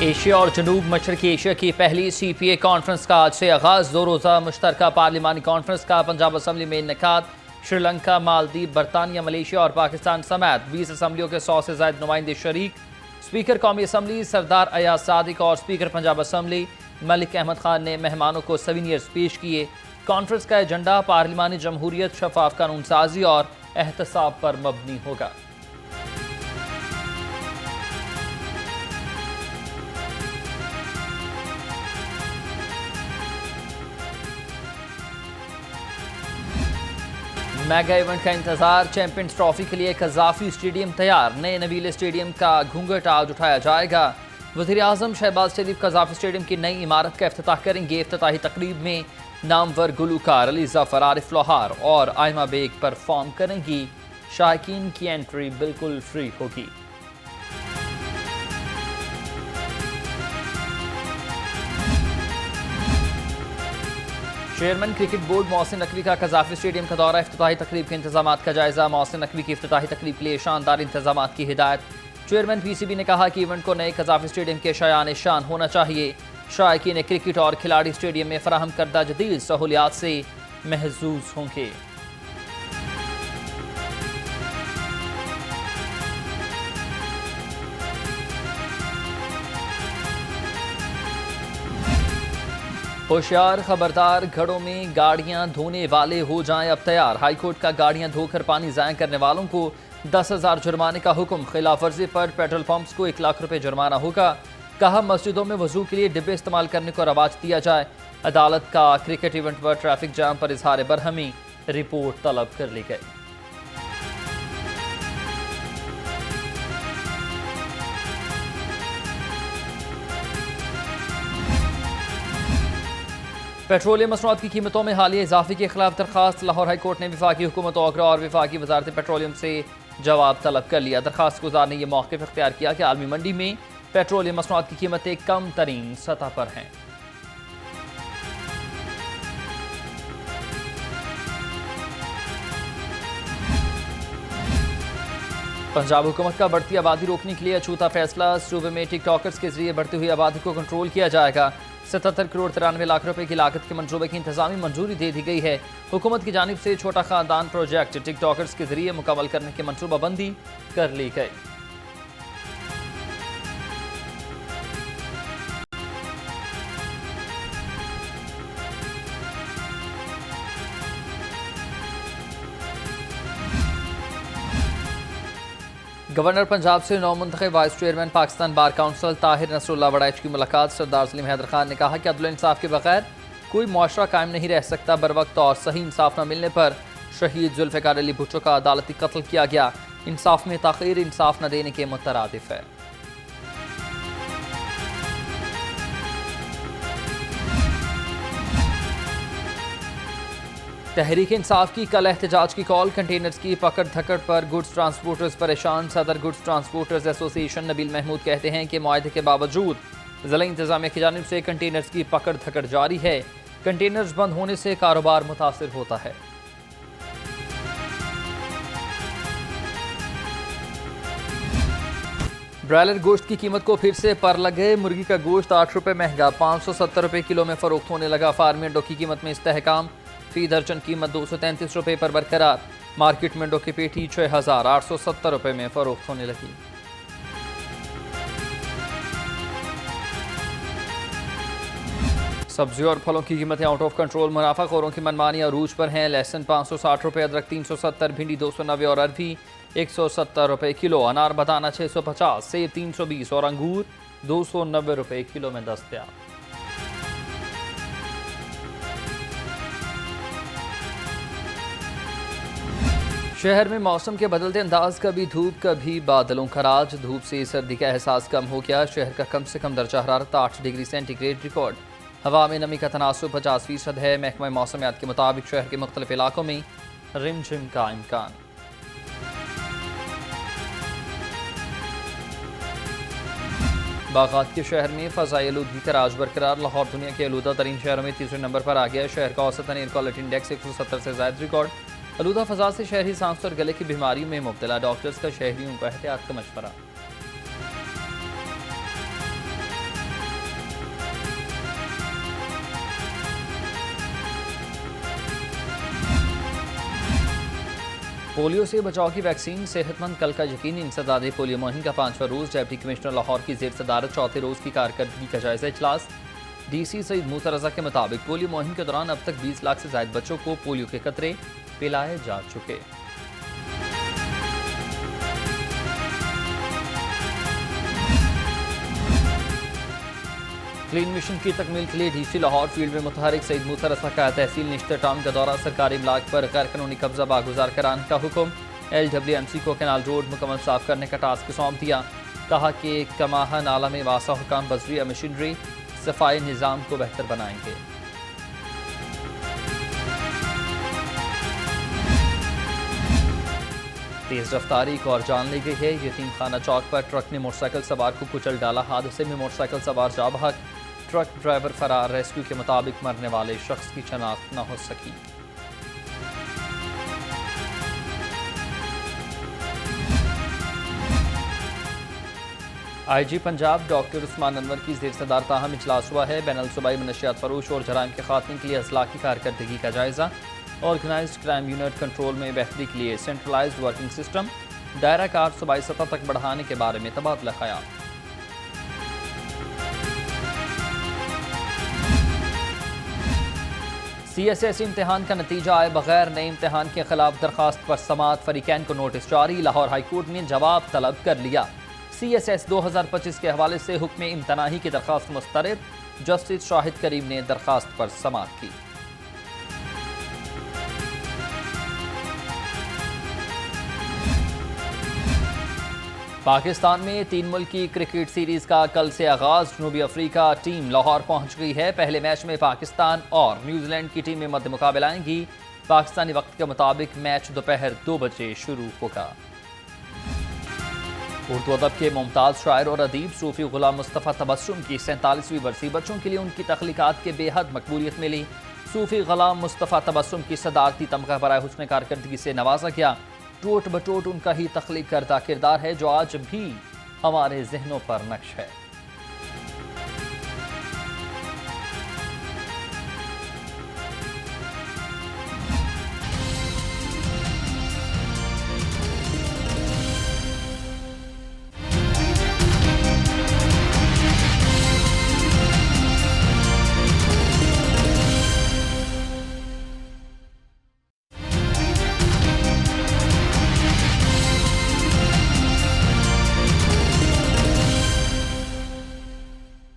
Asia और जनूब मशरकी Asia की पहली CPA कॉन्फ्रेंस का आज से आगाज। 2 रोज़ा मुश्तरका पार्लिमानी कॉन्फ्रेंस का पंजाब असम्बली में इनेकाद। श्रीलंका, मालदीव, बरतानिया, मलेशिया और पाकिस्तान समेत 20 असम्बलियों के 100 से ज्यादा नुमाइंदे शरीक। स्पीकर कौमी असम्बली सरदार अयाज सादिक और स्पीकर पंजाब असम्बली मलिक अहमद खान ने मेहमानों को सवीनियर्स पेश किए। कॉन्फ्रेंस का एजेंडा पार्लिमानी जमहूरियत, शफाफ कानून साजी और एहतसाब पर मबनी होगा। मेगा इवेंट का इंतजार। चैंपियंस ट्रॉफी के लिए कज़ाफी स्टेडियम तैयार। नए नवीले स्टेडियम का घूंघट आज उठाया जाएगा। वज़ीर-ए-आज़म शहबाज शरीफ कज़ाफी स्टेडियम की नई इमारत का इफ्तिताह करेंगे। इफ्तिताही तकरीब में नामवर गुलूकार अली ज़फ़र, आरिफ लोहार और आयमा बेग परफॉर्म करेंगी। शायकीन की एंट्री बिल्कुल फ्री होगी। Chairman cricket board Mohsin Naqvi का कज़ाफी स्टेडियम का दौरा। इफ्तिताही तकरीब के इंतजाम का जायजा। मोहसिन नकवी की इफ्तिताही तकरीब के लिए शानदार इंतजाम की हिदायत। चेयरमैन PCB ने कहा कि इवेंट को नए कज़ाफी स्टेडियम के शायान शान होना चाहिए। शायकीन क्रिकेट और खिलाड़ी स्टेडियम में फराहम करदा जदीद सहूलियात से महजूज होंगे। होशियार खबरदार, घरों में गाड़ियां धोने वाले हो जाएं अब तैयार। हाईकोर्ट का गाड़ियां धोकर पानी ज़ाया करने वालों को 10,000 जुर्माने का हुक्म। खिलाफ वर्जी पर पेट्रोल पंप्स को 1 लाख रुपए जुर्माना होगा। कहा मस्जिदों में वजू के लिए डिब्बे इस्तेमाल करने को रवाज दिया जाए। अदालत का क्रिकेट इवेंट पर ट्रैफिक जाम पर इजहार बरहमी, रिपोर्ट तलब कर ली गई। पेट्रोलियम मसनूआत की कीमतों में हालिया इजाफे के खिलाफ दरखास्त। लाहौर हाई कोर्ट ने विफाकी हुकूमत आगरा और विफाकी वजारत पेट्रोलियम से जवाब तलब कर लिया। दरखास्त गुजार ने यह मौक़िफ़ इख्तियार किया कि आलमी मंडी में पेट्रोलियम मसनूआत की कीमतें कम तरीन सतह पर हैं। पंजाब हुकूमत का बढ़ती आबादी रोकने के लिए अछूता फैसला। सूबे में टिकटॉकर्स के जरिए बढ़ती हुई आबादी को कंट्रोल किया जाएगा। 77 करोड़ 93 लाख रुपए की लागत के मंसूबे की इंतजामी मंजूरी दे दी गई है। हुकूमत की जानिब से छोटा खानदान प्रोजेक्ट टिकटॉकर्स के जरिए मुकम्मल करने की मनसूबाबंदी कर ली गई। गवर्नर पंजाब से नौ मुंतखब vice chairman Pakistan bar council Tahir Nasrullah Warraich की मुलाकात। सरदार सलीम हैदर खान ने कहा कि अदल इंसाफ के बगैर कोई मुआशरा कायम नहीं रह सकता। बर वक्त और सही इंसाफ न मिलने पर शहीद जुल्फ़िकार अली भुट्टो का अदालती कत्ल किया गया। इंसाफ में ताख़ीर इंसाफ न देने के मुतरादिफ है। तहरीक इंसाफ की कल एहतजाज की कॉल। कंटेनर्स की पकड़ धकड़ पर गुड्स ट्रांसपोर्टर्स परेशान। सदर goods transporters association Nabil Mahmood कहते हैं कि मुआहदे के बावजूद ज़िला इंतजामिया की जानिब से कंटेनर्स की पकड़ धकड़ जारी है। कंटेनर्स बंद होने से कारोबार मुतासिर होता है। ब्रायलर गोश्त की कीमत को फिर से पर लग गए। मुर्गी का गोश्त 8 रुपये महंगा, 570 रुपये किलो में फरोख्त होने लगा। फार्मी अंडों की कीमत में इस्तेहकाम। फी दर्जन कीमत 233 रुपये पर बरकरार। मार्केट में अंडों की पेटी 6,870 रुपये में फरोख्त होने लगी। सब्जी और फलों की कीमतें आउट ऑफ कंट्रोल। मुनाफाखोरों की मनमानी अरूज पर हैं। लहसुन 560 रुपये, अदरक 370, भिंडी 290 और अरबी 170 रुपये किलो। अनार बताना 650, सेब 320 और अंगूर 290 रुपये किलो में दस्तयाब। शहर में मौसम के बदलते अंदाज, कभी धूप कभी बादलों का राज। धूप से सर्दी का एहसास कम हो गया। शहर का कम से कम दर्जा हरारत 8 डिग्री सेंटीग्रेड रिकॉर्ड। हवा में नमी का तनासुब 50% है। महकमा मौसमियात के मुताबिक शहर के मुख्तलिफ इलाकों में रिमझिम का इम्कान। बागात के शहर में फ़ज़ाई आलूदगी का राज बरकरार। लाहौर दुनिया के आलूदा तरीन शहरों में तीसरे नंबर पर आ गया। शहर का औसतन एयर क्वालिटी इंडेक्स 170 से ज़ायद रिकॉर्ड। आलूदा फ़ज़ा से शहरी सांस और गले की बीमारियों में मुब्तला। डॉक्टर्स का शहरियों को एहतियात का मशवरा। पोलियो से बचाव की वैक्सीन सेहतमंद कल का यकीनी इंसदाद पोलियो मुहिम का 5वां रोज डिप्टी कमिश्नर लाहौर की जेर सदारत चौथे रोज की कारकर्दगी का जायजा इजलास। डीसी सईद मूसा रजा के मुताबिक पोलियो मुहिम के दौरान अब तक 20 लाख से ज्यादा बच्चों को पोलियो के कतरे पिलाए जा चुके। क्लीन मिशन की तकमील के लिए डीसी लाहौर फील्ड में मुतहरिक सईद मूसा रजा का तहसील निश्तर टाउन का दौरा। सरकारी इमलाक पर गैर कानूनी कब्जा बागुजार कराने का हुक्म। LWMC को कैनाल रोड मुकम्मल साफ करने का टास्क सौंप दिया। कहा कि कमाहा नाला में वासा हुकाम बजरिया मशीनरी सफाई निज़ाम को बेहतर बनाएंगे। तेज रफ्तारी एक और जान ली गई है। यतीम खाना चौक पर ट्रक ने मोटरसाइकिल सवार को कुचल डाला। हादसे में मोटरसाइकिल सवार जा बहक, ट्रक ड्राइवर फरार। रेस्क्यू के मुताबिक मरने वाले शख्स की शनाख्त न हो सकी। IG पंजाब डॉक्टर उस्मान अनवर की जेर सदारत ताहम इजलास हुआ है। बैनुल सूबाई मनशियात फरोश और जराइम के खात्मे के लिए अजला की कारकर्दगी का जायजा। ऑर्गेनाइज्ड क्राइम यूनिट कंट्रोल में बेहतरी के लिए सेंट्रलाइज्ड वर्किंग सिस्टम, दायरा कार सूबाई सतह तक बढ़ाने के बारे में तबादला ख्याल। CSS इम्तिहान का नतीजा आए बगैर नए इम्तिहान के खिलाफ दरखास्त पर समाअत। फरीकैन को नोटिस जारी। लाहौर हाईकोर्ट ने जवाब तलब कर लिया। CSS 2025 के हवाले से हुक्म इम्तनाही की दरखास्त मुस्तरद। जस्टिस शाहिद करीम ने दरखास्त पर समाअत की। पाकिस्तान में 3 मुल्की क्रिकेट सीरीज का कल से आगाज। जनूबी अफ्रीका टीम लाहौर पहुंच गई है। पहले मैच में पाकिस्तान और न्यूजीलैंड की टीमें मध्य मुकाबला आएंगी। पाकिस्तानी वक्त के मुताबिक मैच दोपहर 2 बजे शुरू होगा। उर्दू अदब के मुमताज़ शायर और अदीब सूफी गुलाम मुस्तफ़ा तबस्सुम की 47वीं बरसी। बच्चों के लिए उनकी तख्लीकात के बेहद मकबूलियत मिली। सूफी गुलाम मुस्तफ़ा तबस्सुम की सदारती तमगा बराए हुस्न कारकर्दगी से नवाजा गया। टोट बटोट उनका ही तख्लीक करदा किरदार है जो आज भी हमारे जहनों पर नक्श है।